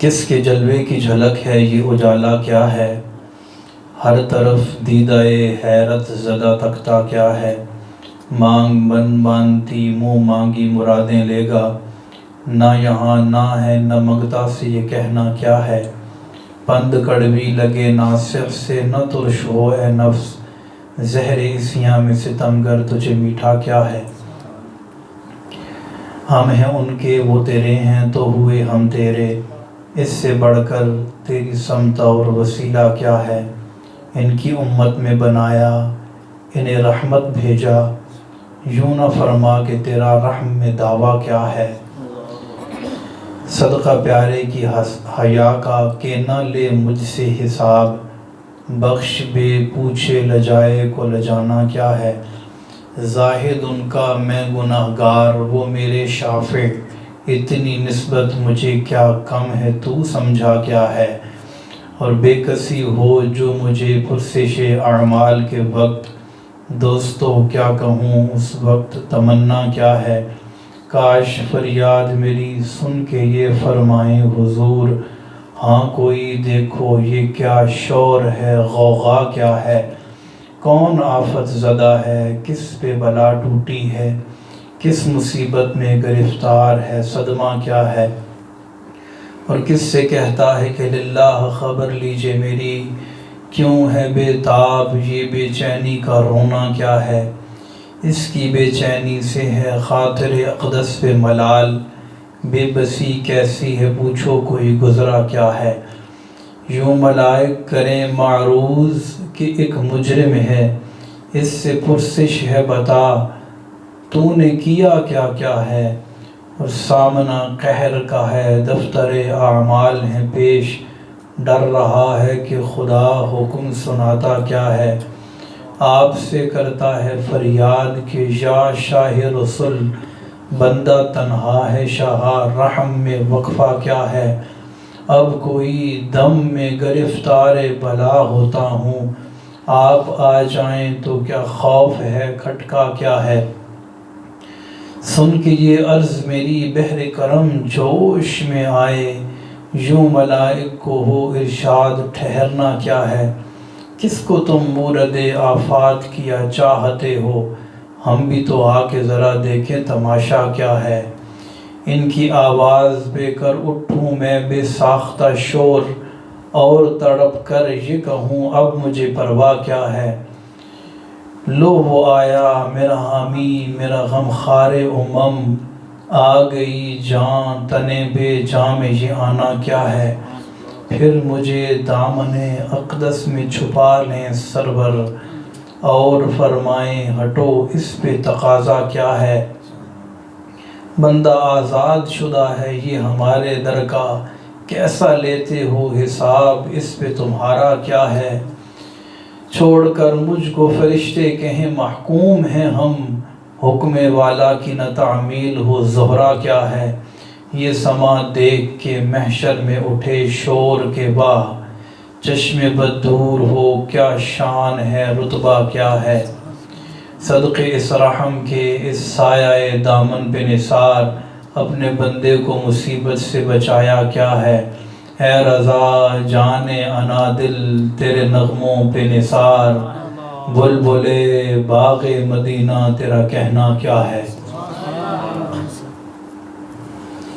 کس کے جلوے کی جھلک ہے یہ اجالا کیا ہے، ہر طرف دیدہ حیرت زدہ تکتا کیا ہے، مانگ بن مانتی منہ مانگی مرادیں لے گا، نہ یہاں نہ ہے نہ منگتا سے یہ کہنا کیا ہے، پند کڑوی لگے ناصح سے نہ ترش ہو اے نفس، زہر عیسیاں میں ستمگر تجھے میٹھا کیا ہے، ہم ہیں ان کے وہ تیرے ہیں تو ہوئے ہم تیرے، اس سے بڑھ کر تیری سمت اور وسیلہ کیا ہے، ان کی امت میں بنایا انہیں رحمت بھیجا، یوں نہ فرما کہ تیرا رحم میں دعویٰ کیا ہے، صدقہ پیارے کی حیا کا کہ نہ لے مجھ سے حساب، بخش بے پوچھے لجائے کو لجانا کیا ہے، زاہد ان کا میں گناہگار وہ میرے شافع، اتنی نسبت مجھے کیا کم ہے تو سمجھا کیا ہے، اور بے کسی ہو جو مجھے پرسش اعمال کے وقت، دوستو کیا کہوں اس وقت تمنا کیا ہے، کاش فریاد میری سن کے یہ فرمائیں حضور، ہاں کوئی دیکھو یہ کیا شور ہے غوغا کیا ہے، کون آفت زدہ ہے کس پہ بلا ٹوٹی ہے، کس مصیبت میں گرفتار ہے صدمہ کیا ہے، اور کس سے کہتا ہے کہ للہ خبر لیجئے میری، کیوں ہے بے تاب یہ بے چینی کا رونا کیا ہے، اس کی بے چینی سے ہے خاطر اقدس پہ ملال، بے بسی کیسی ہے پوچھو کوئی گزرا کیا ہے، یوں ملائک کریں معروض کہ ایک مجرم ہے، اس سے پرسش ہے بتا تو نے کیا کیا کیا ہے، اور سامنا قہر کا ہے دفتر اعمال ہیں پیش، ڈر رہا ہے کہ خدا حکم سناتا کیا ہے، آپ سے کرتا ہے فریاد کہ یا شاہ رسل، بندہ تنہا ہے شاہ رحم میں وقفہ کیا ہے، اب کوئی دم میں گرفتار بلا ہوتا ہوں، آپ آ جائیں تو کیا خوف ہے کھٹکا کیا ہے، سن کے یہ عرض میری بحر کرم جوش میں آئے، یوں ملائک کو ہو ارشاد ٹھہرنا کیا ہے، کس کو تم مورد آفات کیا چاہتے ہو، ہم بھی تو آ کے ذرا دیکھیں تماشا کیا ہے، ان کی آواز بے کر اٹھوں میں بے ساختہ شور، اور تڑپ کر یہ کہوں اب مجھے پرواہ کیا ہے، لو وہ آیا میرا حامی میرا غمخوار امم، آ گئی جان تنے بے جاں میں یہ آنا کیا ہے، پھر مجھے دامن اقدس میں چھپا لیں سرور، اور فرمائیں ہٹو اس پہ تقاضا کیا ہے، بندہ آزاد شدہ ہے یہ ہمارے در کا، کیسا لیتے ہو حساب اس پہ تمہارا کیا ہے، چھوڑ کر مجھ کو فرشتے کہیں محکوم ہیں ہم، حکم والا کی نہ تعمیل ہو زہرا کیا ہے، یہ سما دیکھ کے محشر میں اٹھے شور کے باہ، چشم بد دور ہو کیا شان ہے رتبہ کیا ہے، صدقے اس رحم کے اس سایہ دامن پہ نثار، اپنے بندے کو مصیبت سے بچایا کیا ہے، اے رضا جان انا دل تیرے نغموں پہ نثار، بلبلے باغ مدینہ تیرا کہنا کیا ہے،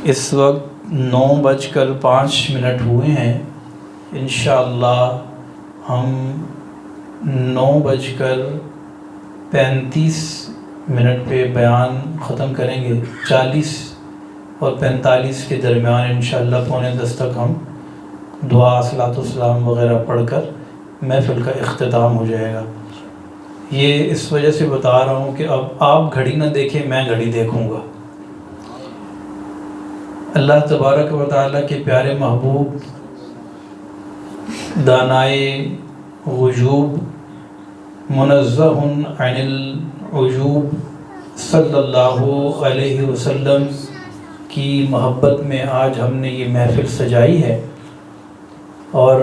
اس وقت 9:05 ہوئے ہیں، انشاءاللہ ہم 9:35 پہ بیان ختم کریں گے، 40 اور 45 کے درمیان انشاءاللہ 9:45 تک ہم دعا صلاۃ السلام وغیرہ پڑھ کر محفل کا اختتام ہو جائے گا، یہ اس وجہ سے بتا رہا ہوں کہ اب آپ گھڑی نہ دیکھیں میں گھڑی دیکھوں گا، اللہ تبارک و تعالیٰ کے پیارے محبوب دانائے وجوب منزہ عن العجوب صلی اللہ علیہ وسلم کی محبت میں آج ہم نے یہ محفل سجائی ہے، اور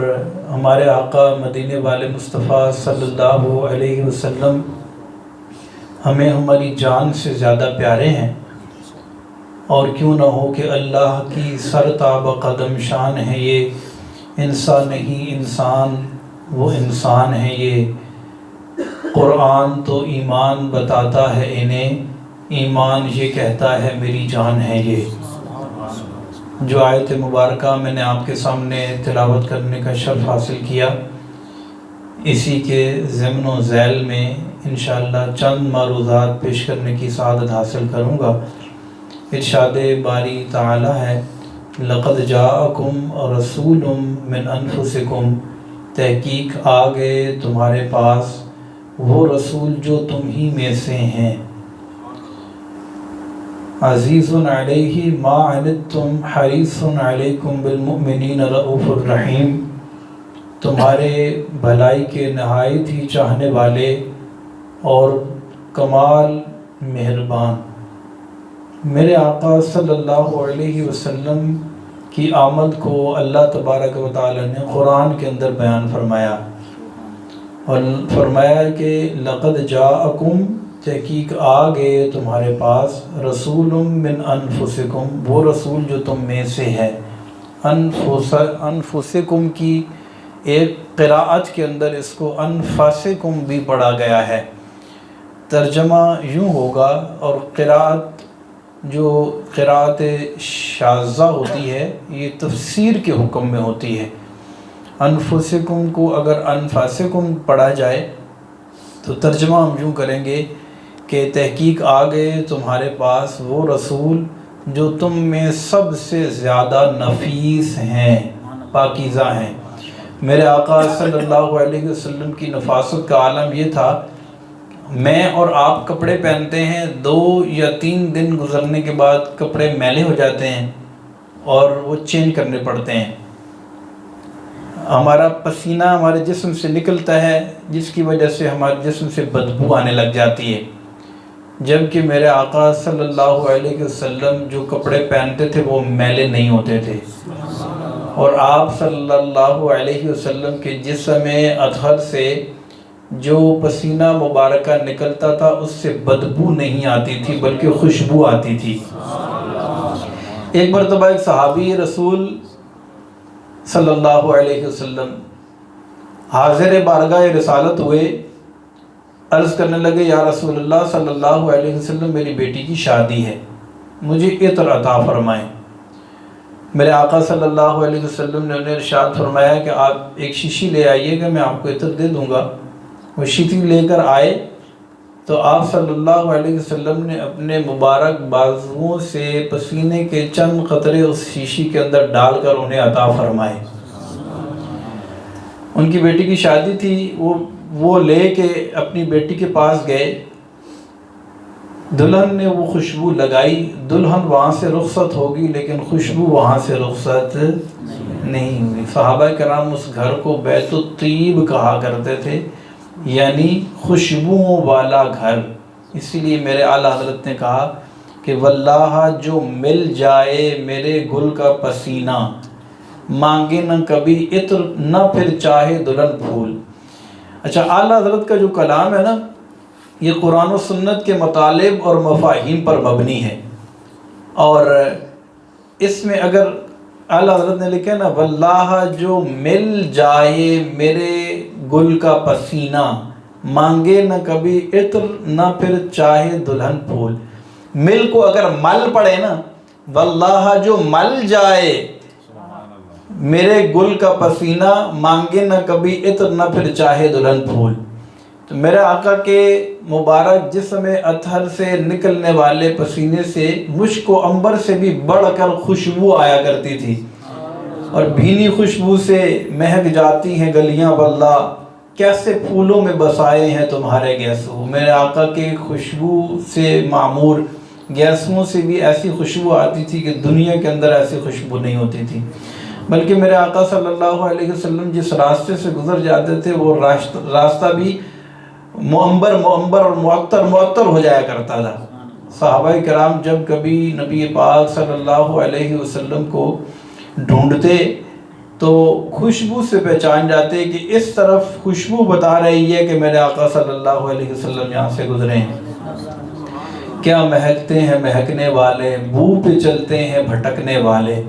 ہمارے آقا مدینے والے مصطفیٰ صلی اللہ علیہ وسلم ہمیں ہماری جان سے زیادہ پیارے ہیں، اور کیوں نہ ہو کہ اللہ کی سرتاب قدم شان ہے یہ، انسان نہیں انسان وہ انسان ہے یہ، قرآن تو ایمان بتاتا ہے انہیں، ایمان یہ کہتا ہے میری جان ہے یہ۔ جو آیت مبارکہ میں نے آپ کے سامنے تلاوت کرنے کا شرف حاصل کیا، اسی کے ضمن و ذیل میں انشاءاللہ چند معروضات پیش کرنے کی سعادت حاصل کروں گا۔ ارشاد باری تعالی ہے، لقد جاءکم رسول من انفسکم، تحقیق آ گئے تمہارے پاس وہ رسول جو تم ہی میں سے ہیں، عزیز علیہ ما عنتم حریص علیکم بالمؤمنین رؤوف الرحیم، تمہارے بھلائی کے نہایت ہی چاہنے والے اور کمال مہربان۔ میرے آقا صلی اللہ علیہ وسلم کی آمد کو اللہ تبارک و تعالی نے قرآن کے اندر بیان فرمایا، اور فرمایا کہ لقد جاءکم، تحقیق آ گئے تمہارے پاس، رسول من انفسکم، وہ رسول جو تم میں سے ہے۔ انفسکم کی ایک قراءت کے اندر اس کو انفاسکم بھی پڑھا گیا ہے، ترجمہ یوں ہوگا، اور قراءت جو قراءت شاذہ ہوتی ہے یہ تفسیر کے حکم میں ہوتی ہے۔ انفسکم کو اگر انفاسکم پڑھا جائے تو ترجمہ ہم یوں کریں گے کہ تحقیق آ گئے تمہارے پاس وہ رسول جو تم میں سب سے زیادہ نفیس ہیں، پاکیزہ ہیں۔ میرے آقا صلی اللہ علیہ وسلم کی نفاست کا عالم یہ تھا، میں اور آپ کپڑے پہنتے ہیں، 2 یا 3 دن گزرنے کے بعد کپڑے میلے ہو جاتے ہیں اور وہ چینج کرنے پڑتے ہیں۔ ہمارا پسینہ ہمارے جسم سے نکلتا ہے جس کی وجہ سے ہمارے جسم سے بدبو آنے لگ جاتی ہے، جبکہ میرے آقا صلی اللہ علیہ وسلم جو کپڑے پہنتے تھے وہ میلے نہیں ہوتے تھے، اور آپ صلی اللہ علیہ وسلم کے جسم اطہر سے جو پسینہ مبارکہ نکلتا تھا اس سے بدبو نہیں آتی تھی بلکہ خوشبو آتی تھی۔ ایک مرتبہ ایک صحابی رسول صلی اللہ علیہ وسلم حاضر بارگاہ رسالت ہوئے، عرض کرنے لگے، یا رسول اللہ صلی اللہ علیہ وسلم میری بیٹی کی شادی ہے، مجھے عطر عطا فرمائیں۔ میرے آقا صلی اللہ علیہ وسلم نے انہیں ارشاد فرمایا کہ آپ ایک شیشی لے آئیے گا، میں آپ کو عطر دے دوں گا۔ وہ شیشی لے کر آئے تو آپ صلی اللہ علیہ وسلم نے اپنے مبارک بازوؤں سے پسینے کے چند قطرے اس شیشی کے اندر ڈال کر انہیں عطا فرمائے۔ ان کی بیٹی کی شادی تھی، وہ لے کے اپنی بیٹی کے پاس گئے، دلہن نے وہ خوشبو لگائی، دلہن وہاں سے رخصت ہوگی لیکن خوشبو وہاں سے رخصت نہیں ہوئی۔ صحابہ کرام اس گھر کو بیت الطیب کہا کرتے تھے، یعنی خوشبوؤں والا گھر۔ اسی لیے میرے اعلیٰ حضرت نے کہا کہ واللہ جو مل جائے میرے گل کا پسینہ، مانگے نہ کبھی عطر نہ پھر چاہے دلہن پھول۔ اچھا، اعلیٰ حضرت کا جو کلام ہے نا، یہ قرآن و سنت کے مطالب اور مفاہیم پر مبنی ہے، اور اس میں اگر اعلیٰ حضرت نے لکھا نا، واللہ جو مل جائے میرے گل کا پسینہ، مانگے نہ کبھی عطر نہ پھر چاہے دلہن پھول۔ مل کو اگر مل پڑے نا، واللہ جو مل جائے میرے گل کا پسینہ، مانگے نہ کبھی عطر نہ پھر چاہے دلہن پھول۔ تو میرے آقا کے مبارک جسم اطہر سے نکلنے والے پسینے سے مشک و عنبر سے بھی بڑھ کر خوشبو آیا کرتی تھی، اور بھینی خوشبو سے مہک جاتی ہیں گلیاں، واللہ کیسے پھولوں میں بسائے ہیں تمہارے گیسو۔ میرے آقا کے خوشبو سے معمور گیسوں سے بھی ایسی خوشبو آتی تھی کہ دنیا کے اندر ایسی خوشبو نہیں ہوتی تھی، بلکہ میرے آقا صلی اللہ علیہ وسلم جس راستے سے گزر جاتے تھے وہ راستہ بھی معمر اور معطر ہو جایا کرتا تھا۔ صحابہ کرام جب کبھی نبی پاک صلی اللہ علیہ وسلم کو ڈھونڈتے تو خوشبو سے پہچان جاتے کہ اس طرف خوشبو بتا رہی ہے کہ میرے آقا صلی اللہ علیہ وسلم یہاں سے گزرے ہیں۔ کیا مہکتے ہیں مہکنے والے، بو پہ چلتے ہیں بھٹکنے والے۔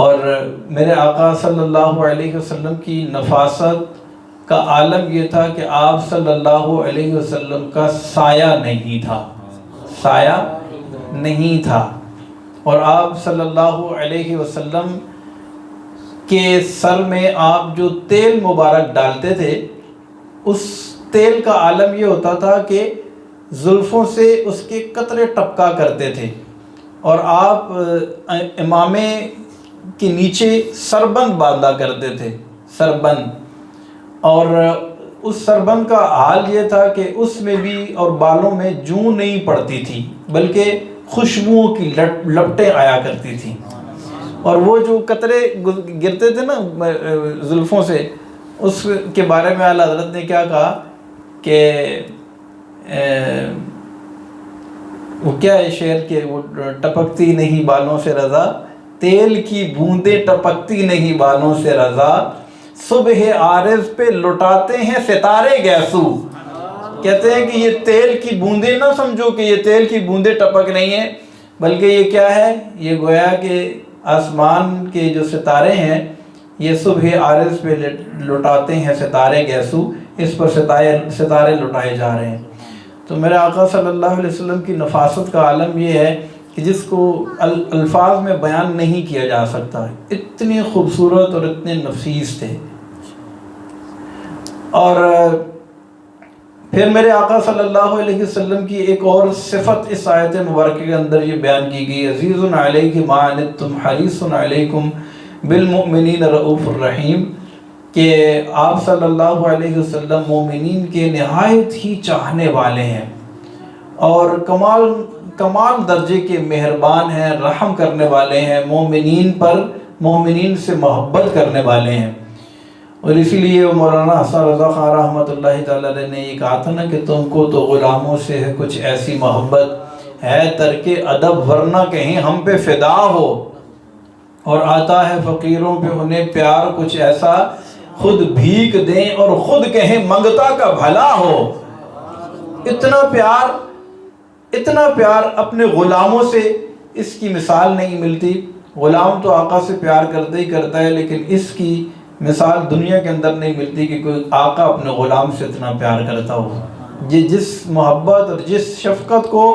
اور میرے آقا صلی اللہ علیہ وسلم کی نفاست کا عالم یہ تھا کہ آپ صلی اللہ علیہ وسلم کا سایہ نہیں تھا، سایہ نہیں تھا۔ اور آپ صلی اللہ علیہ وسلم کے سر میں آپ جو تیل مبارک ڈالتے تھے، اس تیل کا عالم یہ ہوتا تھا کہ زلفوں سے اس کے قطرے ٹپکا کرتے تھے، اور آپ امامے کے نیچے سربند باندھا کرتے تھے، سربند۔ اور اس سربند کا حال یہ تھا کہ اس میں بھی اور بالوں میں جوں نہیں پڑتی تھی، بلکہ خوشبوؤں کی لپٹیں آیا کرتی تھیں۔ اور وہ جو قطرے گرتے تھے نا زلفوں سے، اس کے بارے میں اعلیٰ حضرت نے کیا کہا کہ وہ کیا ہے شعر کہ وہ ٹپکتی نہیں بالوں سے رضا، تیل کی بوندیں ٹپکتی نہیں بالوں سے رضا، صبح عارض پہ لٹاتے ہیں ستارے گیسو۔ کہتے ہیں کہ یہ تیل کی بوندیں نہ سمجھو کہ یہ تیل کی بوندیں ٹپک رہی ہیں، بلکہ یہ کیا ہے، یہ گویا کہ آسمان کے جو ستارے ہیں یہ صبح عارض پہ لٹاتے ہیں ستارے گیسو، اس پر ستارے لٹائے جا رہے ہیں۔ تو میرے آقا صلی اللہ علیہ وسلم کی نفاست کا عالم یہ ہے کہ جس کو الفاظ میں بیان نہیں کیا جا سکتا، اتنی خوبصورت اور اتنے نفیس تھے۔ اور پھر میرے آقا صلی اللہ علیہ وسلم کی ایک اور صفت اس آیت مبارکہ کے اندر یہ بیان کی گئی، عزیز علیہ ما عنتم حریص علیکم بالمؤمنین رؤوف الرحیم، کہ آپ صلی اللہ علیہ وسلم مومنین کے نہایت ہی چاہنے والے ہیں اور کمال درجے کے مہربان ہیں، رحم کرنے والے ہیں، مومنین پر، مومنین سے محبت کرنے والے ہیں۔ اور اسی لیے مولانا حسن رضا خان رحمۃ اللہ تعالیٰ علیہ نے یہ کہا تھا نا کہ تم کو تو غلاموں سے ہے کچھ ایسی محبت ہے ترک ادب، ورنہ کہیں ہم پہ فدا ہو، اور آتا ہے فقیروں پہ انہیں پیار کچھ ایسا، خود بھیک دیں اور خود کہیں منگتا کا بھلا ہو۔ اتنا پیار اپنے غلاموں سے، اس کی مثال نہیں ملتی۔ غلام تو آقا سے پیار کرتا ہی کرتا ہے، لیکن اس کی مثال دنیا کے اندر نہیں ملتی کہ کوئی آقا اپنے غلام سے اتنا پیار کرتا ہو۔ یہ جس محبت اور جس شفقت کو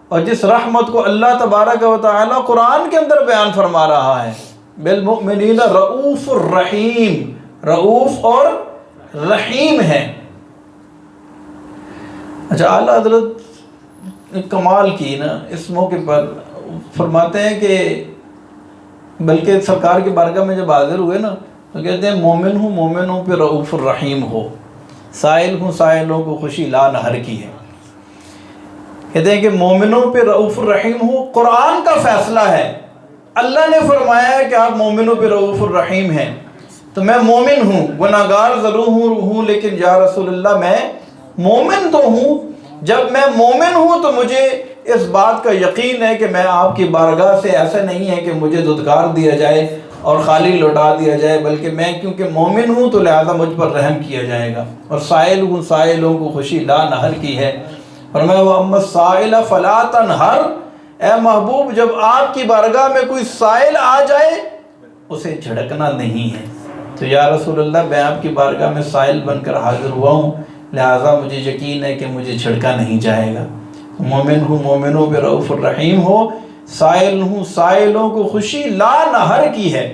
اور جس رحمت کو اللہ تبارک و تعالی قرآن کے اندر بیان فرما رہا ہے، بالمؤمنین رؤوف الرحیم، رؤوف اور رحیم ہے۔ اچھا، اعلیٰ حضرت کمال کی نا اس موقع پر فرماتے ہیں کہ بلکہ سرکار کی بارگاہ میں جب حاضر ہوئے نا تو کہتے ہیں مومن ہوں مومنوں پہ رؤوف الرحیم ہو، سائل ہوں سائلوں کو خوشی لا نہر کی ہے۔ کہتے ہیں کہ مومنوں پہ رؤوف الرحیم ہو، قرآن کا فیصلہ ہے، اللہ نے فرمایا ہے کہ آپ مومنوں پہ رؤوف الرحیم ہیں، تو میں مومن ہوں، گناہ گار ضرور ہوں لیکن یا رسول اللہ میں مومن تو ہوں۔ جب میں مومن ہوں تو مجھے اس بات کا یقین ہے کہ میں آپ کی بارگاہ سے ایسا نہیں ہے کہ مجھے دھتکار دیا جائے اور خالی لوٹا دیا جائے، بلکہ میں کیونکہ مومن ہوں تو لہذا مجھ پر رحم کیا جائے گا، اور سائل ہوں سائلوں کو خوشی لا نہر کی ہے۔ فرمایا وَأَمَّا السَّائِلَ فَلَا تَنْهَرْ، اے محبوب جب آپ کی بارگاہ میں کوئی سائل آ جائے اسے جھڑکنا نہیں ہے۔ تو یا رسول اللہ میں آپ کی بارگاہ میں سائل بن کر حاضر ہوا ہوں، لہٰذا مجھے یقین ہے کہ مجھے جھڑکا نہیں جائے گا۔ مومن ہوں مومنوں پہ رؤوف الرحیم ہو، سائل ہوں سائلوں کو خوشی لا نہر کی ہے۔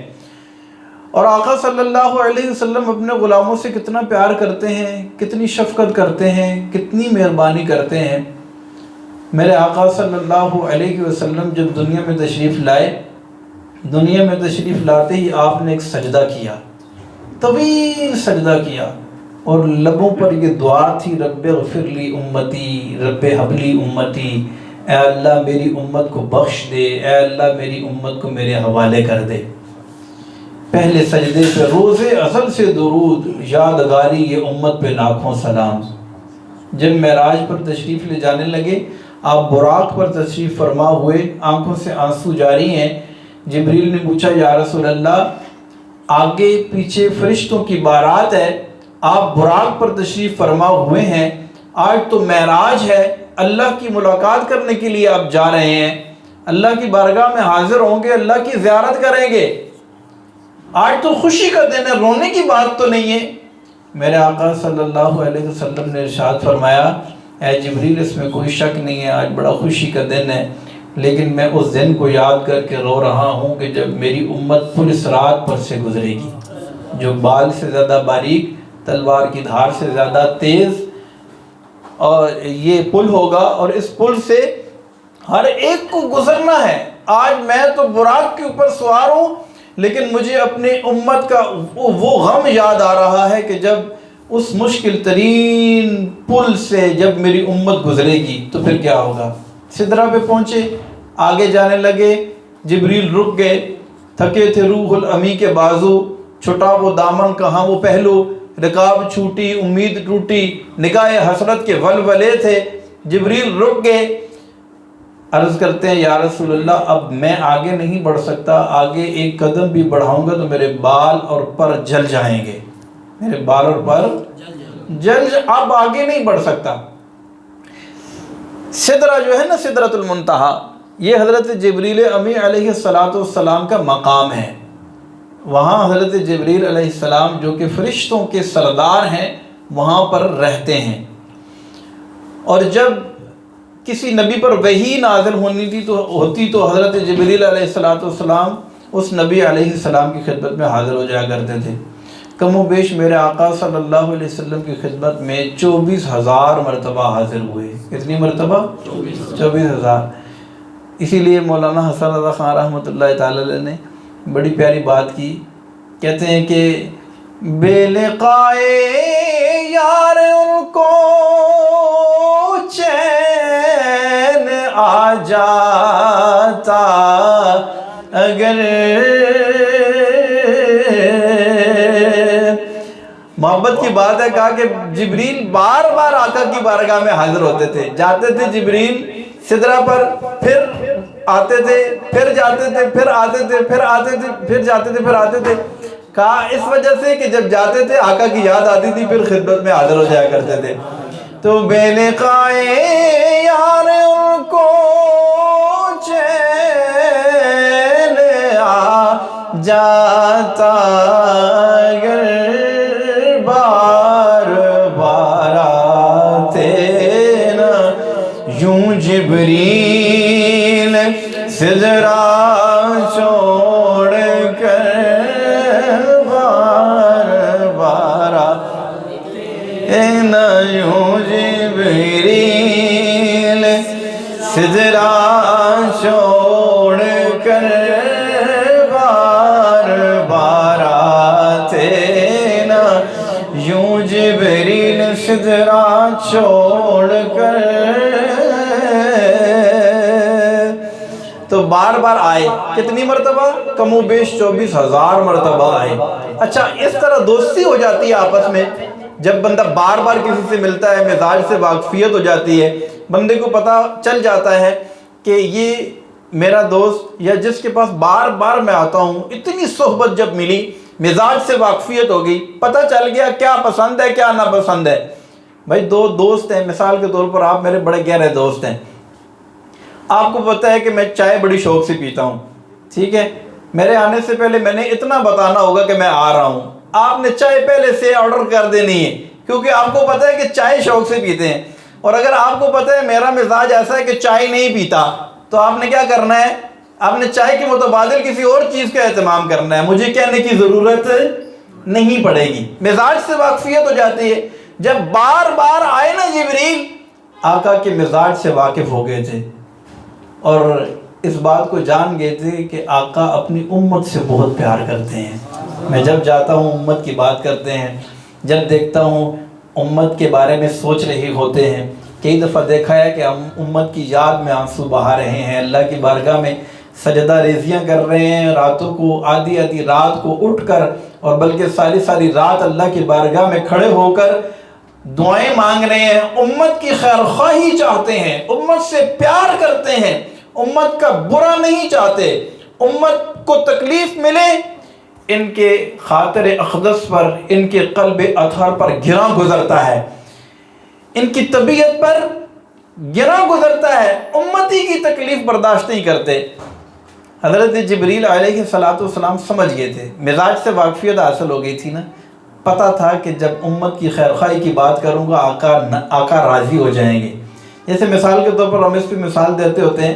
اور آقا صلی اللہ علیہ وسلم اپنے غلاموں سے کتنا پیار کرتے ہیں، کتنی شفقت کرتے ہیں، کتنی مہربانی کرتے ہیں۔ میرے آقا صلی اللہ علیہ وسلم جب دنیا میں تشریف لائے، دنیا میں تشریف لاتے ہی آپ نے ایک سجدہ کیا، طویل سجدہ کیا، اور لبوں پر یہ دعا تھی رب اغفر لی امتی، رب ہب لی امتی، اے اللہ میری امت کو بخش دے، اے اللہ میری امت کو میرے حوالے کر دے۔ پہلے سجدے پہ روز ازل سے درود، یادگاری یہ امت پہ لاکھوں سلام۔ جب معراج پر تشریف لے جانے لگے، آپ براق پر تشریف فرما ہوئے، آنکھوں سے آنسو جاری ہیں۔ جبریل نے پوچھا یا رسول اللہ آگے پیچھے فرشتوں کی بارات ہے، آپ براق پر تشریف فرما ہوئے ہیں، آج تو معراج ہے، اللہ کی ملاقات کرنے کے لیے آپ جا رہے ہیں، اللہ کی بارگاہ میں حاضر ہوں گے، اللہ کی زیارت کریں گے۔ آج تو خوشی کا دن ہے، رونے کی بات تو نہیں ہے۔ میرے آقا صلی اللہ علیہ وسلم نے ارشاد فرمایا، اے جبریل اس میں کوئی شک نہیں ہے، آج بڑا خوشی کا دن ہے، لیکن میں اس دن کو یاد کر کے رو رہا ہوں کہ جب میری امت پل صراط پر سے گزرے گی، جو بال سے زیادہ باریک، تلوار کی دھار سے زیادہ تیز، اور یہ پل ہوگا، اور اس پل سے ہر ایک کو گزرنا ہے۔ آج میں تو براق کے اوپر سوار ہوں، لیکن مجھے اپنی امت کا وہ غم یاد آ رہا ہے کہ جب اس مشکل ترین پل سے جب میری امت گزرے گی تو پھر کیا ہوگا۔ سدرہ پہ پہنچے، آگے جانے لگے، جبریل رک گئے، تھکے تھے روح الامی کے بازو، چھٹا وہ دامن کہاں وہ پہلو، رکاب چھوٹی امید ٹوٹی، نگاہ حسرت کے ولولے تھے۔ جبریل رک گئے، عرض کرتے ہیں یا رسول اللہ اب میں آگے نہیں بڑھ سکتا، آگے ایک قدم بھی بڑھاؤں گا تو میرے بال اور پر جل جائیں گے، میرے بال اور پر اب آگے نہیں بڑھ سکتا۔ سدرہ جو ہے نا، سدرۃ المنتہا، یہ حضرت جبریل امی علیہ السلام کا مقام ہے۔ وہاں حضرت جبریل علیہ السلام جو کہ فرشتوں کے سردار ہیں وہاں پر رہتے ہیں، اور جب کسی نبی پر وحی نازل ہوتی تو حضرت جبریل علیہ السلام اس نبی علیہ السلام کی خدمت میں حاضر ہو جایا کرتے تھے۔ کم و بیش میرے آقا صلی اللہ علیہ وسلم کی خدمت میں 24,000 مرتبہ حاضر ہوئے۔ کتنی مرتبہ؟ 24,000۔ اسی لیے مولانا حسن رضا خان رحمۃ اللہ تعالی علیہ نے بڑی پیاری بات کی، کہتے ہیں کہ بے لقائے یار ان کو چین آ جاتا، اگر محبت کی بات ہے، کہا کہ جبریل بار بار آقا کی بارگاہ میں حاضر ہوتے تھے، جاتے تھے جبریل سدرہ پر، پھر آتے تھے، پھر جاتے تھے، پھر آتے تھے، پھر آتے تھے، پھر جاتے تھے، پھر آتے تھے۔ کہا اس وجہ سے کہ جب جاتے تھے آقا کی یاد آتی تھی، پھر خدمت میں حاضر ہو جایا کرتے تھے۔ تو بے لقائے یار ان کو چین آ جاتا، اگر بار بار آتے نا یوں جبریل سدرہ چھوڑ کر، بار بار آتے نا یوں جبریل سدرہ چھوڑ کر، بار بار آتے نا یوں جبریل سدرہ چھوڑ کر۔ تو بار بار آئے، کتنی مرتبہ؟ کم و بیش 24,000 مرتبہ آئے۔ اچھا، اس طرح دوستی ہو جاتی ہے آپس میں، جب بندہ بار بار کسی سے ملتا ہے، مزاج سے واقفیت ہو جاتی ہے، بندے کو پتہ چل جاتا ہے کہ یہ میرا دوست، یا جس کے پاس بار بار میں آتا ہوں، اتنی صحبت جب ملی، مزاج سے واقفیت ہو گئی، پتہ چل گیا کیا پسند ہے کیا ناپسند ہے۔ بھائی دو دوست ہیں، مثال کے طور پر آپ میرے بڑے گہرے دوست ہیں، آپ کو پتہ ہے کہ میں چائے بڑی شوق سے پیتا ہوں، ٹھیک ہے، میرے آنے سے پہلے میں نے اتنا بتانا ہوگا کہ میں آ رہا ہوں، آپ نے چائے پہلے سے آرڈر کر دینی ہے، کیونکہ آپ کو پتہ ہے کہ چائے شوق سے پیتے ہیں، اور اگر آپ کو پتہ ہے میرا مزاج ایسا ہے کہ چائے نہیں پیتا، تو آپ نے کیا کرنا ہے، آپ نے چائے کے متبادل کسی اور چیز کا اہتمام کرنا ہے، مجھے کہنے کی ضرورت نہیں پڑے گی۔ مزاج سے واقفیت ہو جاتی ہے۔ جب بار بار آئے نا جبریل، آقا کے مزاج سے واقف ہو گئے تھے، اور اس بات کو جان گئے تھے کہ آقا اپنی امت سے بہت پیار کرتے ہیں۔ میں جب جاتا ہوں امت کی بات کرتے ہیں، جب دیکھتا ہوں امت کے بارے میں سوچ رہے ہوتے ہیں، کئی دفعہ دیکھا ہے کہ ہم امت کی یاد میں آنسو بہا رہے ہیں، اللہ کی بارگاہ میں سجدہ ریزیاں کر رہے ہیں، راتوں کو آدھی آدھی رات کو اٹھ کر، اور بلکہ ساری ساری رات اللہ کی بارگاہ میں کھڑے ہو کر دعائیں مانگ رہے ہیں، امت کی خیر خواہی چاہتے ہیں، امت سے پیار کرتے ہیں، امت کا برا نہیں چاہتے، امت کو تکلیف ملے، ان کے خاطر اقدس پر، ان کے قلب اطہر پر گراں گزرتا ہے، ان کی طبیعت پر گراں گزرتا ہے، امتی کی تکلیف برداشت نہیں کرتے۔ حضرت جبریل علیہ السلام سمجھ گئے تھے، مزاج سے واقفیت حاصل ہو گئی تھی نا، پتہ تھا کہ جب امت کی خیر خواہی کی بات کروں گا آقا راضی ہو جائیں گے۔ جیسے مثال کے طور پر ہم اس پہ مثال دیتے ہوتے ہیں،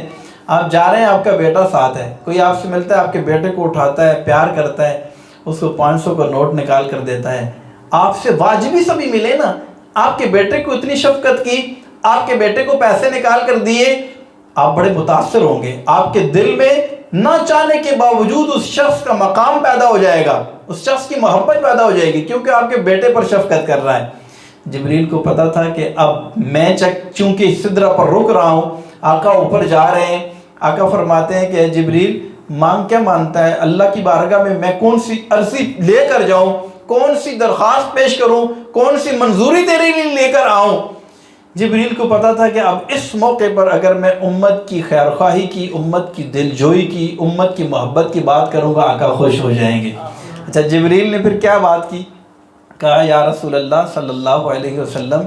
آپ جا رہے ہیں، آپ کا بیٹا ساتھ ہے، کوئی آپ سے ملتا ہے، آپ کے بیٹے کو اٹھاتا ہے، پیار کرتا ہے، اس کو 500 کا نوٹ نکال کر دیتا ہے، آپ سے واجبی سبھی ملے نا، آپ کے بیٹے کو اتنی شفقت کی، آپ کے بیٹے کو پیسے نکال کر دیے، آپ بڑے متاثر ہوں گے، آپ کے دل میں نہ چاہنے کے باوجود اس شخص کا مقام پیدا ہو جائے گا، اس شخص کی محبت پیدا ہو جائے گی، کیونکہ آپ کے بیٹے پر شفقت کر رہا ہے۔ جبریل کو پتا تھا کہ اب میں چونکہ سدرہ پر رک رہا ہوں، آقا اوپر جا رہے ہیں، آقا فرماتے ہیں کہ اے جبریل مانگ کیا مانتا ہے، اللہ کی بارگاہ میں کون سی عرضی لے کر جاؤں، کون سی درخواست پیش کروں، کون سی منظوری تیرے لیے لے کر آؤں۔ جبریل کو پتا تھا کہ اب اس موقع پر اگر میں امت کی خیر خواہی کی، امت کی دل جوئی کی، امت کی محبت کی بات کروں گا، آقا خوش ہو جائیں گے۔ اچھا جبریل نے پھر کیا بات کی؟ کہا یا رسول اللہ صلی اللہ علیہ وسلم،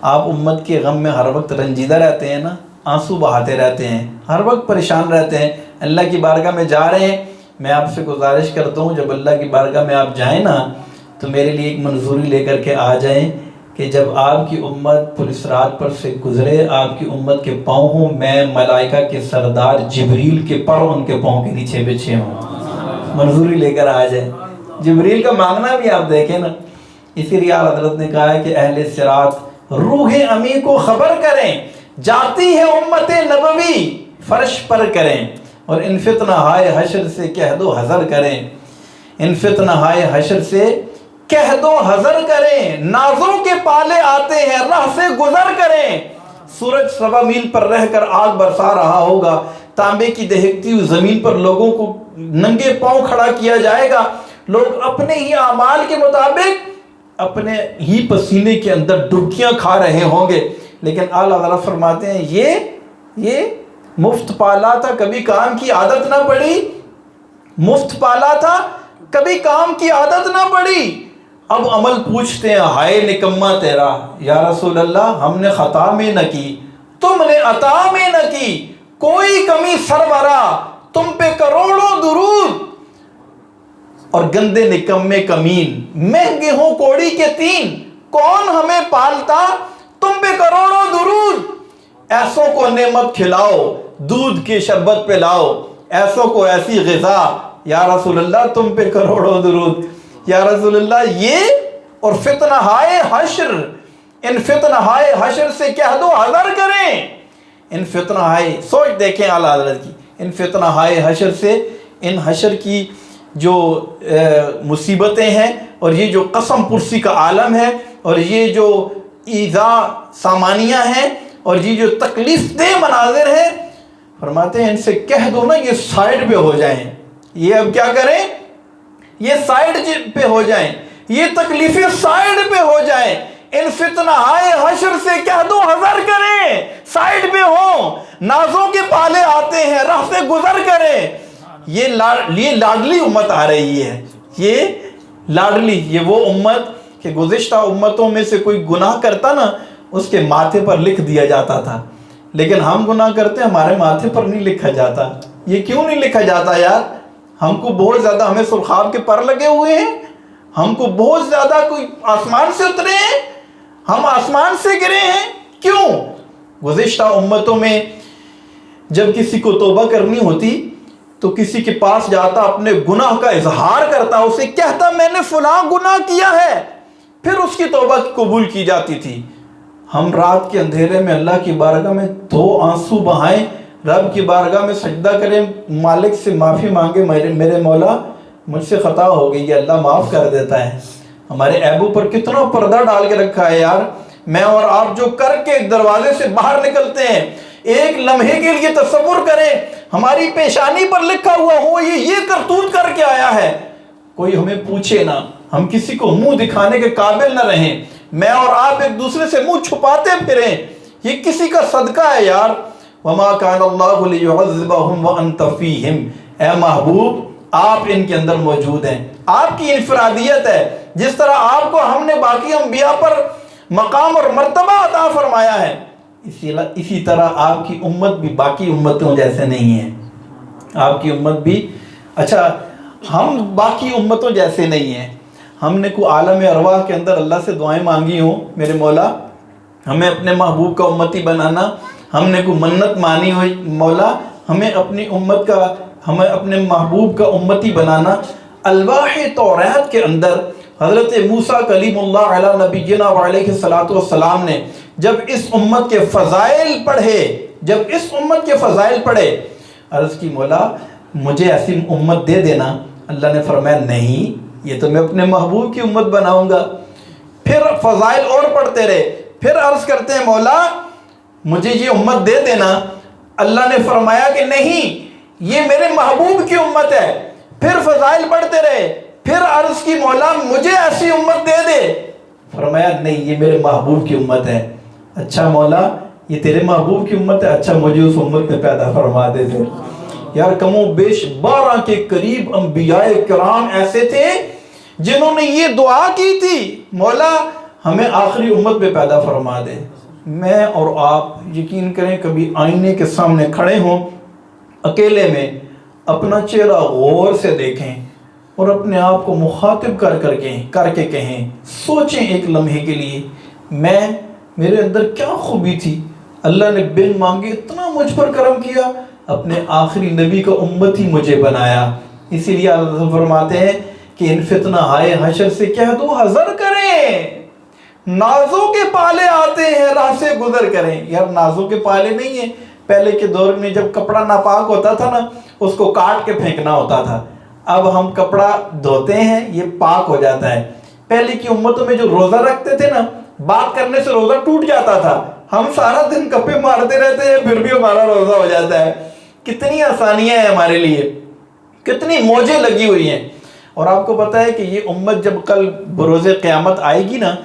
آپ امت کے غم میں ہر وقت رنجیدہ رہتے ہیں نا، آنسو بہاتے رہتے ہیں، ہر وقت پریشان رہتے ہیں، اللہ کی بارگاہ میں جا رہے ہیں، میں آپ سے گزارش کرتا ہوں جب اللہ کی بارگاہ میں آپ جائیں نا تو میرے لیے ایک منظوری لے کر کے آ جائیں کہ جب آپ کی امت پل صراط پر سے گزرے، آپ کی امت کے پاؤں ہوں، میں ملائکہ کے سردار جبریل کے پر ان کے پاؤں کے نیچے بچھے ہوں، منظوری لے کر آ جائیں۔ جبریل کا مانگنا بھی آپ دیکھیں نا، اسی لیے حضرت نے کہا ہے کہ اہل صراط روح امی کو خبر کریں، جاتی ہے امت نبوی فرش پر کریں، اور ان فتنہ ہائے حشر سے کہہ دو حذر کریں، ان فتنہ ہائے حشر سے کہہ دو حذر کریں، نازوں کے پالے آتے ہیں راہ سے گزر کریں، سورج 1.25 میل پر رہ کر آگ برسا رہا ہوگا، تانبے کی دہکتی ہوئی زمین پر لوگوں کو ننگے پاؤں کھڑا کیا جائے گا، لوگ اپنے ہی اعمال کے مطابق اپنے ہی پسینے کے اندر ڈبکیاں کھا رہے ہوں گے، لیکن اعلیٰ حضرت فرماتے ہیں یہ مفت پالا تھا، کبھی کام کی عادت نہ پڑی، مفت پالا تھا کبھی کام کی عادت نہ پڑی، اب عمل پوچھتے ہیں ہائے نکما تیرا، یا رسول اللہ ہم نے خطا میں نہ کی، تم نے عطا میں نہ کی، کوئی کمی سربراہ تم پہ کروڑوں درود، اور گندے نکمے کمین مہنگے ہوں کوڑی کے 3، کون ہمیں پالتا تم پہ کروڑوں درود، ایسوں کو نعمت کھلاؤ دودھ کے شربت پلاؤ، ایسوں کو ایسی غذا، یا رسول اللہ تم پہ کروڑوں درود، یا رسول اللہ یہ، اور فتنہ ہائے حشر، ان فتنہ ہائے حشر سے کہہ دو حذر کریں، ان فتنہ ہائے، سوچ دیکھیں اعلیٰ حضرت کی، ان فتنہ ہائے حشر سے، ان حشر کی جو مصیبتیں ہیں، اور یہ جو قسم پرسی کا عالم ہے، اور یہ جو ایذا سامانیہ ہیں، اور یہ جو تکلیف دہ مناظر ہیں، فرماتے ہیں ان سے کہہ دو نا یہ سائیڈ پہ ہو جائیں، یہ اب کیا کریں، یہ سائیڈ پہ ہو جائیں، یہ تکلیفیں سائیڈ پہ ہو جائیں، ان فتنہ ہائے حشر سے کہہ دو حذر کریں، سائیڈ پہ ہوں، نازوں کے پالے آتے ہیں راہ سے گزر کریں۔ یہ لاڈلی امت آ رہی ہے، یہ لاڈلی، یہ وہ امت کہ گزشتہ امتوں میں سے کوئی گناہ کرتا نا اس کے ماتھے پر لکھ دیا جاتا تھا، لیکن ہم گناہ کرتے ہمارے ماتھے پر نہیں لکھا جاتا۔ یہ کیوں نہیں لکھا جاتا یار؟ ہم کو بہت زیادہ، ہمیں سرخاب کے پر لگے ہوئے ہیں، ہم کو بہت زیادہ کوئی آسمان سے اترے ہیں، ہم آسمان سے گرے ہیں، کیوں؟ گزشتہ امتوں میں جب کسی کو توبہ کرنی ہوتی تو کسی کے پاس جاتا، اپنے گناہ کا اظہار کرتا، اسے کہتا میں نے فلاں گناہ کیا ہے، پھر اس کی توبہ قبول کی جاتی تھی۔ ہم رات کے اندھیرے میں اللہ کی بارگاہ میں 2 آنسو بہائیں، رب کی بارگاہ میں سجدہ کریں، مالک سے معافی مانگے، میرے مولا مجھ سے خطا ہو گئی ہے، اللہ معاف کر دیتا ہے۔ ہمارے عیبوں پر کتنا پردہ ڈال کے رکھا ہے یار، میں اور آپ جو کر کے دروازے سے باہر نکلتے ہیں، ایک لمحے کے لیے تصور کریں ہماری پیشانی پر لکھا ہوا ہو یہ کرتوت کر کے آیا ہے، کوئی ہمیں پوچھے نہ، ہم کسی کو منہ دکھانے کے قابل نہ رہیں، میں اور آپ ایک دوسرے سے منہ چھپاتے پھریں، یہ کسی کا صدقہ ہے یار۔ وَمَا كَانَ اللَّهُ لِيُعَذِّبَهُمْ وَأَنْتَ فِيهِمْ، اے محبوب آپ ان کے اندر موجود ہیں، آپ کی انفرادیت ہے، جس طرح آپ کو ہم نے باقی انبیاء پر مقام اور مرتبہ عطا فرمایا ہے، اسی طرح آپ کی امت بھی باقی امتوں جیسے نہیں ہے. آپ کی امت بھی اچھا ہم باقی امتوں جیسے نہیں ہیں. ہم نے کوئی عالم ارواح کے اندر اللہ سے دعائیں مانگی ہوں میرے مولا ہمیں اپنے محبوب کا امتی بنانا, ہم نے کوئی منت مانی ہوئی مولا ہمیں اپنی امت کا ہمیں اپنے محبوب کا امتی بنانا. الواح توریت کے اندر حضرت موسیٰ کلیم اللہ علیہ نبینا علیہ السلام نے جب اس امت کے فضائل پڑھے عرض کی مولا مجھے ایسی امت دے دینا. اللہ نے فرمایا نہیں یہ تو میں اپنے محبوب کی امت بناؤں گا. پھر فضائل اور پڑھتے رہے, پھر عرض کرتے ہیں مولا مجھے یہ امت دے دینا. اللہ نے فرمایا کہ نہیں یہ میرے محبوب کی امت ہے. پھر فضائل پڑھتے رہے, پھر عرض کی مولا مجھے ایسی امت دے دے. فرمایا نہیں یہ میرے محبوب کی امت ہے. اچھا مولا یہ تیرے محبوب کی امت ہے, اچھا مجھے اس امت میں پیدا فرما دے دے. یار کم و بیش 12 کے قریب انبیاء کرام ایسے تھے جنہوں نے یہ دعا کی تھی مولا ہمیں آخری امت میں پیدا فرما دے. میں اور آپ یقین کریں کبھی آئینے کے سامنے کھڑے ہوں اکیلے میں اپنا چہرہ غور سے دیکھیں اور اپنے آپ کو مخاطب کر کے کہیں, سوچیں ایک لمحے کے لیے میرے اندر کیا خوبی تھی, اللہ نے بن مانگے اتنا مجھ پر کرم کیا, اپنے آخری نبی کا امتی مجھے بنایا. اسی لیے اللہ فرماتے ہیں کہ ان فتنہ ہائے حشر سے کہہ دو حذر کریں, نازوں کے پالے آتے ہیں راہ سے گزر کریں. یار نازوں کے پالے نہیں ہیں. پہلے کے دور میں جب کپڑا ناپاک ہوتا تھا نا اس کو کاٹ کے پھینکنا ہوتا تھا. اب ہم کپڑا دھوتے ہیں یہ پاک ہو جاتا ہے. پہلے کی امتوں میں جو روزہ رکھتے تھے نا بات کرنے سے روزہ ٹوٹ جاتا تھا. ہم سارا دن کپے مارتے رہتے ہیں پھر بھی ہمارا روزہ ہو جاتا ہے. کتنی آسانیاں ہیں ہمارے لیے, کتنی موجیں لگی ہوئی ہیں. اور آپ کو پتا ہے کہ یہ امت جب کل بروز قیامت آئے گی نا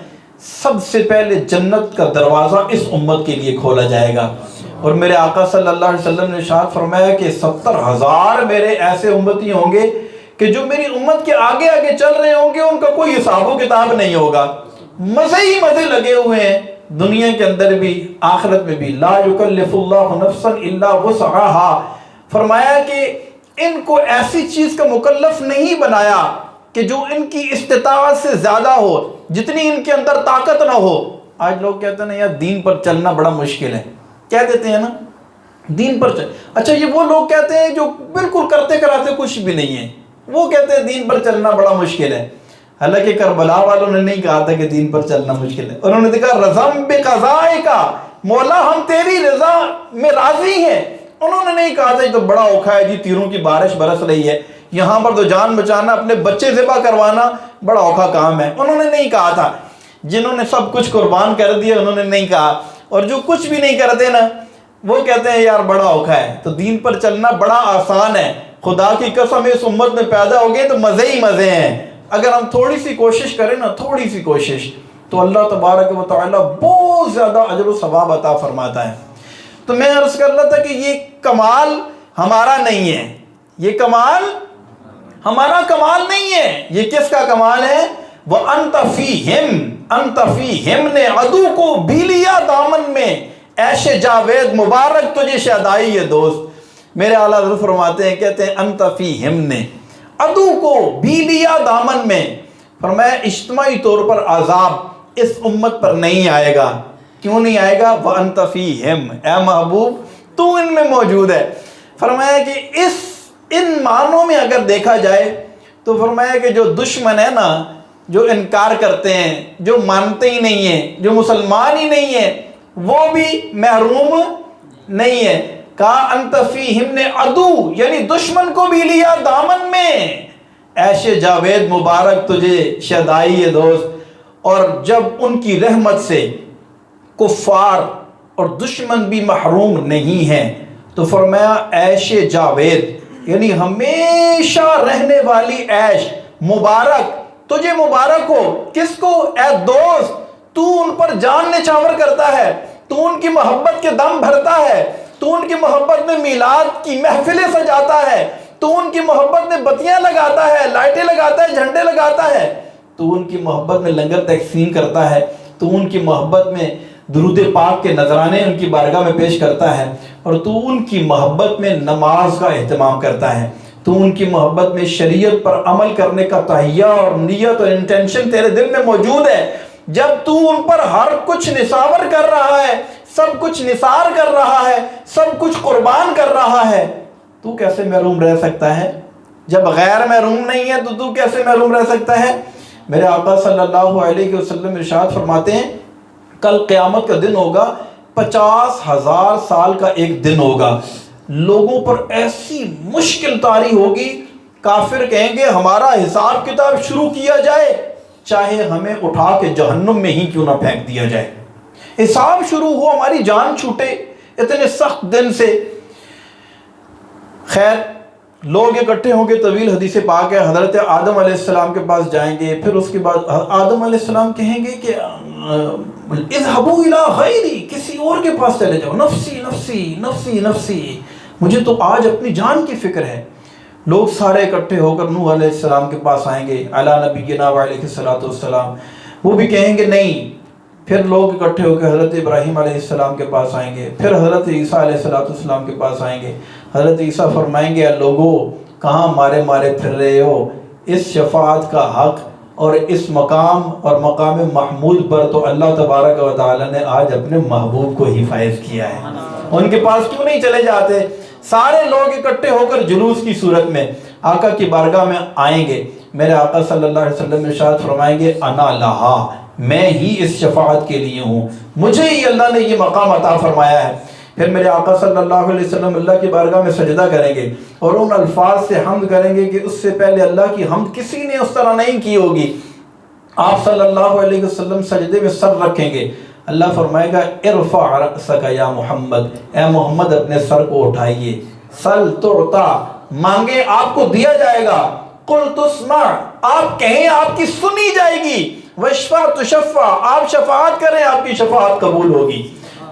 سب سے پہلے جنت کا دروازہ اس امت کے لیے کھولا جائے گا. اور میرے آقا صلی اللہ علیہ وسلم نے ارشاد فرمایا کہ 70,000 میرے ایسے امتی ہوں گے کہ جو میری امت کے آگے آگے چل رہے ہوں گے, ان کا کوئی حساب و کتاب نہیں ہوگا. مزے ہی مزے لگے ہوئے ہیں دنیا کے اندر بھی آخرت میں بھی. لا یکلف اللہ نفسا الا وسعها, فرمایا کہ ان کو ایسی چیز کا مکلف نہیں بنایا کہ جو ان کی استطاعت سے زیادہ ہو, جتنی ان کے اندر طاقت نہ ہو. آج لوگ کہتے ہیں یار دین پر چلنا بڑا مشکل ہے, کہہ دیتے ہیں نا دین پر چل. اچھا یہ وہ لوگ کہتے ہیں جو بالکل کرتے کراتے کچھ بھی نہیں ہے, وہ کہتے ہیں دین پر چلنا بڑا مشکل ہے. حالانکہ کربلا والوں نے نہیں کہا تھا کہ دین پر چلنا مشکل ہے. انہوں نے کہا رضم بقضائک, مولا ہم تیری رضا میں راضی ہیں. انہوں نے نہیں کہا تھا یہ تو بڑا اوکھا ہے جی, تیروں کی بارش برس رہی ہے, یہاں پر تو جان بچانا اپنے بچے ذبح کروانا بڑا اوکھا کام ہے. انہوں نے نہیں کہا تھا. جنہوں نے سب کچھ قربان کر دیا انہوں نے نہیں کہا, اور جو کچھ بھی نہیں کرتے نا وہ کہتے ہیں یار بڑا اوکھا ہے. تو دین پر چلنا بڑا آسان ہے. خدا کی قسم اس امت میں پیدا ہو گئے تو مزے ہی مزے ہیں. اگر ہم تھوڑی سی کوشش کریں نا, تھوڑی سی کوشش, تو اللہ تبارک و تعالی بہت زیادہ اجر و ثواب عطا فرماتا ہے. تو میں عرض کر رہا تھا کہ یہ کمال ہمارا نہیں ہے, یہ کمال ہمارا کمال نہیں ہے. یہ کس کا کمال ہے؟ وَأَنْتَ فِيهِمْ, أَنْتَ فِيهِمْ نے عدو کو بھی لیا دامن میں, ایشے جاوید مبارک تجھے شہدائی یہ دوست. میرے اعلیٰ حضرت فرماتے ہیں, کہتے ہیں أَنْتَ فِيهِمْ نے عدو کو بھی لیا دامن میں. فرمایا اجتماعی طور پر عذاب اس امت پر نہیں آئے گا. کیوں نہیں آئے گا؟ وَأَنْتَ فِيهِمْ, اے محبوب تو ان میں موجود ہے. فرمایا کہ ان معنوں میں اگر دیکھا جائے تو فرمایا کہ جو دشمن ہے نا, جو انکار کرتے ہیں, جو مانتے ہی نہیں ہیں, جو مسلمان ہی نہیں ہیں, وہ بھی محروم نہیں ہے. کہا انت فیہم نے عدو یعنی دشمن کو بھی لیا دامن میں, ایشے جاوید مبارک تجھے شہدائی یہ دوست. اور جب ان کی رحمت سے کفار اور دشمن بھی محروم نہیں ہیں تو فرمایا عیش جاوید یعنی ہمیشہ رہنے والی عیش مبارک تجھے مبارک ہو. کس کو؟ اے دوست, تو ان پر جان نچھاور کرتا ہے, تو ان کی محبت کے دم بھرتا ہے, تو ان کی محبت میں میلاد کی محفلیں سجاتا ہے, تو ان کی محبت میں بتیاں لگاتا ہے, لائٹیں لگاتا ہے, جھنڈے لگاتا ہے, تو ان کی محبت میں لنگر تقسیم کرتا ہے, تو ان کی محبت میں درود پاک کے نذرانے ان کی بارگاہ میں پیش کرتا ہے، اور تو ان کی محبت میں نماز کا اہتمام کرتا ہے، تو ان کی محبت میں شریعت پر عمل کرنے کا تہیہ اور نیت اور انٹینشن تیرے دل میں موجود ہے، جب تو ان پر ہر کچھ نثار کر رہا ہے، سب کچھ نثار کر رہا ہے، سب کچھ قربان کر رہا ہے، تو کیسے محروم رہ سکتا ہے؟ جب غیر محروم نہیں ہے تو کیسے محروم رہ سکتا ہے؟ میرے آقا صلی اللہ علیہ وسلم ارشاد فرماتے ہیں کل قیامت کا دن ہوگا، 50,000 سال کا ایک دن ہوگا، لوگوں پر ایسی مشکل طاری ہوگی، کافر کہیں گے ہمارا حساب کتاب شروع کیا جائے، چاہے ہمیں اٹھا کے جہنم میں ہی کیوں نہ پھینک دیا جائے، حساب شروع ہو، ہماری جان چھوٹے اتنے سخت دن سے۔ خیر لوگ اکٹھے ہوں گے، طویل حدیث پاک ہے، حضرت آدم علیہ السلام کے پاس جائیں گے، پھر اس کے بعد آدم علیہ السلام کہیں گے کہ اذهبوا الی غیری، کسی اور کے پاس چلے جاؤ، نفسی نفسی نفسی نفسی، مجھے تو آج اپنی جان کی فکر ہے۔ لوگ سارے اکٹھے ہو کر نوح علیہ السلام کے پاس آئیں گے، علی نبینا وعلیہ السلام، وہ بھی کہیں گے نہیں۔ پھر لوگ اکٹھے ہو کے حضرت ابراہیم علیہ السلام کے پاس آئیں گے، پھر حضرت عیسیٰ علیہ السلام کے پاس آئیں گے۔ حضرت عیسیٰ فرمائیں گے لوگوں کہاں مارے مارے پھر رہے ہو، اس شفاعت کا حق اور اس مقام اور مقام محمود پر تو اللہ تبارک و تعالی نے آج اپنے محبوب کو ہی فائز کیا ہے، ان کے پاس کیوں نہیں چلے جاتے؟ سارے لوگ اکٹھے ہو کر جلوس کی صورت میں آقا کی بارگاہ میں آئیں گے، میرے آقا صلی اللہ علیہ وسلم ارشاد فرمائیں گے انا لہا، میں ہی اس شفاعت کے لیے ہوں، مجھے ہی اللہ نے یہ مقام عطا فرمایا ہے۔ پھر میرے آقا صلی اللہ علیہ وسلم اللہ کی بارگاہ میں سجدہ کریں گے اور ان الفاظ سے حمد کریں گے کہ اس سے پہلے اللہ کی حمد کسی نے اس طرح نہیں کی ہوگی۔ آپ صلی اللہ علیہ وسلم سجدے میں سر رکھیں گے، اللہ فرمائے گا ارفع رأسک یا محمد، اے محمد اپنے سر کو اٹھائیے، سل تعطا، مانگے آپ کو دیا جائے گا، قل تسمع، آپ کہیں آپ کی سنی جائے گی، واشفع تشفع، آپ شفاعت کریں آپ کی شفاعت قبول ہوگی۔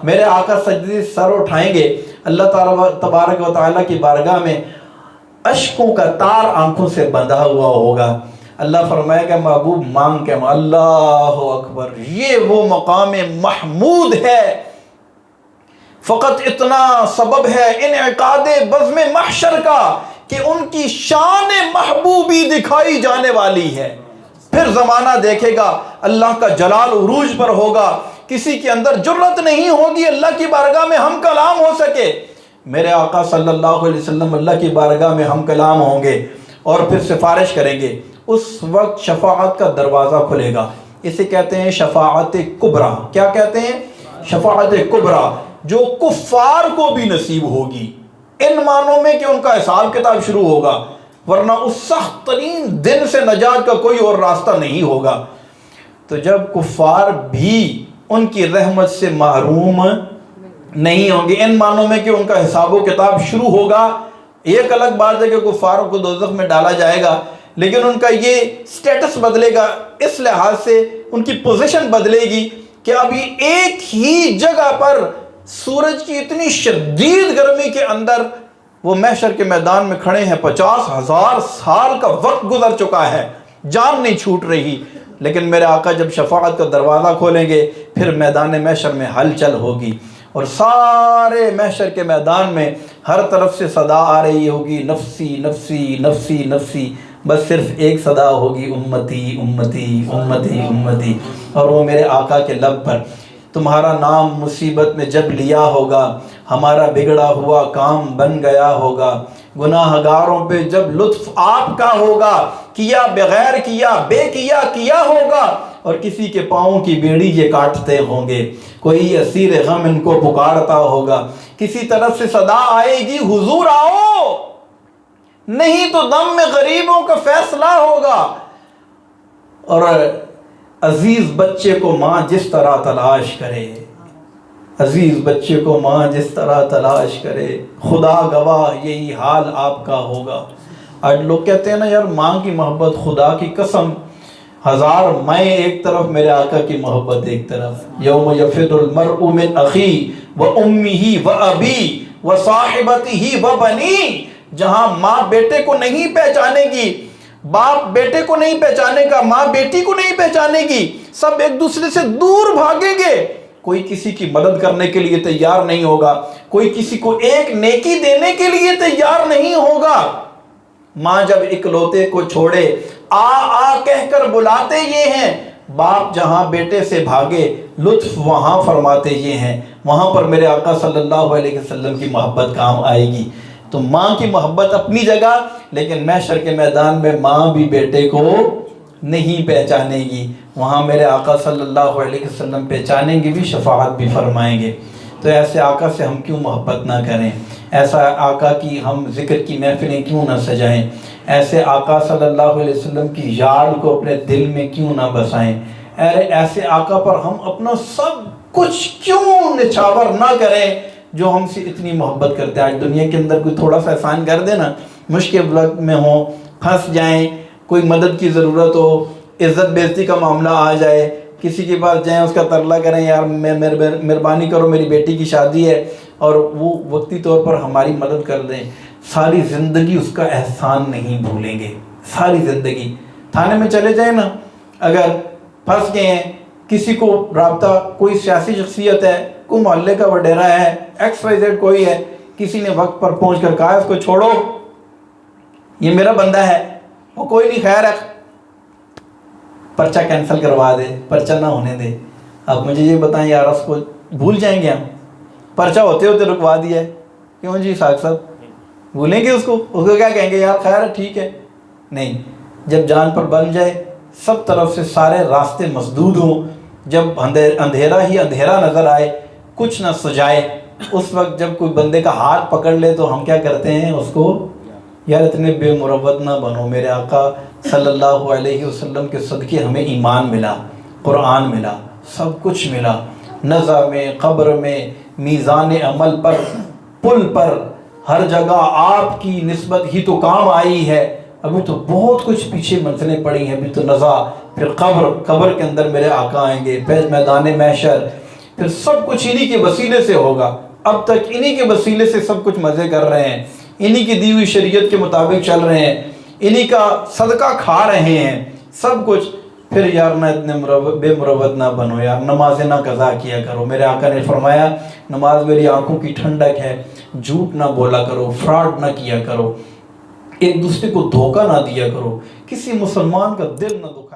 میرے آقا سجدے سر اٹھائیں گے، اللہ تبارک و تعالیٰ کی بارگاہ میں اشکوں کا تار آنکھوں سے بندھا ہوا ہوگا، اللہ فرمائے گا محبوب مانگ کے، اللہ اکبر، یہ وہ مقام محمود ہے، فقط اتنا سبب ہے انعقاد بزم محشر کا کہ ان کی شان محبوبی دکھائی جانے والی ہے۔ پھر زمانہ دیکھے گا، اللہ کا جلال عروج پر ہوگا، کسی کے اندر جرت نہیں ہوگی اللہ کی بارگاہ میں ہم کلام ہو سکے۔ میرے آقا صلی اللہ علیہ وسلم اللہ کی بارگاہ میں ہم کلام ہوں گے اور پھر سفارش کریں گے، اس وقت شفاعت کا دروازہ کھلے گا، اسے کہتے ہیں شفاعت کبریٰ۔ کیا کہتے ہیں؟ شفاعت کبریٰ، جو کفار کو بھی نصیب ہوگی، ان معنوں میں کہ ان کا حساب کتاب شروع ہوگا، ورنہ اس سخت ترین دن سے نجات کا کوئی اور راستہ نہیں ہوگا۔ تو جب کفار بھی ان کی رحمت سے محروم نہیں ہوں گے، ان معنوں میں کہ ان کا حساب و کتاب شروع ہوگا۔ ایک الگ بات ہے کہ کفاروں کو دوزخ میں ڈالا جائے گا، لیکن ان کا یہ سٹیٹس بدلے گا، اس لحاظ سے ان کی پوزیشن بدلے گی کہ ابھی ایک ہی جگہ پر سورج کی اتنی شدید گرمی کے اندر وہ محشر کے میدان میں کھڑے ہیں، 50,000 سال کا وقت گزر چکا ہے، جان نہیں چھوٹ رہی، لیکن میرے آقا جب شفاعت کا دروازہ کھولیں گے پھر میدان محشر میں ہلچل ہوگی، اور سارے محشر کے میدان میں ہر طرف سے صدا آ رہی ہوگی، نفسی نفسی نفسی نفسی، بس صرف ایک صدا ہوگی، امتی امتی امتی امتی، اور وہ میرے آقا کے لب پر تمہارا نام مصیبت میں جب لیا ہوگا، ہمارا بگڑا ہوا کام بن گیا ہوگا، گناہ گاروں پہ جب لطف آپ کا ہوگا، کیا بغیر کیا بے کیا ہوگا، اور کسی کے پاؤں کی بیڑی یہ کاٹتے ہوں گے، کوئی اسیر غم ان کو پکارتا ہوگا، کسی طرف سے صدا آئے گی حضور آؤ، نہیں تو دم میں غریبوں کا فیصلہ ہوگا۔ اور عزیز بچے کو ماں جس طرح تلاش کرے، عزیز بچے کو ماں جس طرح تلاش کرے، خدا گواہ یہی حال آپ کا ہوگا۔ آج لوگ کہتے ہیں نا یار ماں کی محبت، خدا کی قسم، ہزار مائیں ایک طرف، میرے آقا کی محبت ایک طرف۔ یوم یفر المرء من اخی و امہ و ابی و صاحبتہ و بنی، جہاں ماں بیٹے کو نہیں پہچانے گی، باپ بیٹے کو نہیں پہچانے گا، ماں بیٹی کو نہیں پہچانے گی، سب ایک دوسرے سے دور بھاگیں گے، کوئی کسی کی مدد کرنے کے لیے تیار نہیں ہوگا، کوئی کسی کو ایک نیکی دینے کے لیے تیار نہیں ہوگا۔ ماں جب اکلوتے کو چھوڑے آ آ کہہ کر بلاتے یہ ہیں، باپ جہاں بیٹے سے بھاگے لطف وہاں فرماتے یہ ہیں۔ وہاں پر میرے آقا صلی اللہ علیہ وسلم کی محبت کام آئے گی۔ تو ماں کی محبت اپنی جگہ، لیکن محشر کے میدان میں ماں بھی بیٹے کو نہیں پہچانے گی، وہاں میرے آقا صلی اللہ علیہ وسلم پہچانیں گے بھی، شفاعت بھی فرمائیں گے۔ تو ایسے آقا سے ہم کیوں محبت نہ کریں، ایسا آقا کی ہم ذکر کی محفلیں کیوں نہ سجائیں، ایسے آقا صلی اللہ علیہ وسلم کی یاد کو اپنے دل میں کیوں نہ بسائیں، ایسے آقا پر ہم اپنا سب کچھ کیوں نچھاور نہ کریں جو ہم سے اتنی محبت کرتے ہیں۔ آج دنیا کے اندر کوئی تھوڑا سا احسان کر دے نا، مشکل وقت میں ہوں، پھنس جائیں، کوئی مدد کی ضرورت ہو، عزت بے عزتی کا معاملہ آ جائے، کسی کے پاس جائیں اس کا ترلا کریں، یار مہربانی کرو میری بیٹی کی شادی ہے، اور وہ وقتی طور پر ہماری مدد کر دیں، ساری زندگی اس کا احسان نہیں بھولیں گے۔ ساری زندگی تھانے میں چلے جائیں نا، اگر پھنس گئے ہیں، کسی کو رابطہ، کوئی سیاسی شخصیت ہے، کوئی محلے کا وڈیرا ہے، ایکس وائی زیڈ کوئی ہے، کسی نے وقت پر پہنچ کر کہا اس کو چھوڑو، یہ میرا بندہ ہے، وہ کوئی نہیں، خیر ہے، پرچہ کینسل کروا دے، پرچہ نہ ہونے دے۔ اب مجھے یہ بتائیں یار، اس کو بھول جائیں گے ہم؟ پرچہ ہوتے ہوتے رکوا دیا ہے، کیوں جی ساق صاحب، بھولیں گے اس کو کیا کہیں گے، یار خیر ہے ٹھیک ہے؟ نہیں، جب جان پر بن جائے، سب طرف سے سارے راستے مسدود ہوں، جب اندھیرا ہی اندھیرا نظر آئے، کچھ نہ سجائے، اس وقت جب کوئی بندے کا ہاتھ پکڑ لے تو ہم کیا کرتے ہیں اس کو، یار اتنے بے مروت نہ بنو، میرے آقا صلی اللہ علیہ وسلم کے صدقے ہمیں ایمان ملا، قرآن ملا، سب کچھ ملا، نزع میں، قبر میں، میزان عمل پر، پل پر، ہر جگہ آپ کی نسبت ہی تو کام آئی ہے۔ ابھی تو بہت کچھ پیچھے منزلیں پڑی ہیں، ابھی تو نزع، پھر قبر کے اندر میرے آقا آئیں گے، پھر میدان محشر، پھر سب کچھ انہی کے وسیلے سے ہوگا۔ اب تک انہی کے وسیلے سے سب کچھ مزے کر رہے ہیں، انہی کی دی ہوئی شریعت کے مطابق چل رہے ہیں، انہی کا صدقہ کھا رہے ہیں، سب کچھ۔ پھر یار نہ اتنے بے مروت نہ بنو، یار نمازیں نہ قضا کیا کرو۔ میرے آقا نے فرمایا نماز میری آنکھوں کی ٹھنڈک ہے، جھوٹ نہ بولا کرو، فراڈ نہ کیا کرو، ایک دوسرے کو دھوکہ نہ دیا کرو، کسی مسلمان کا دل نہ دکھا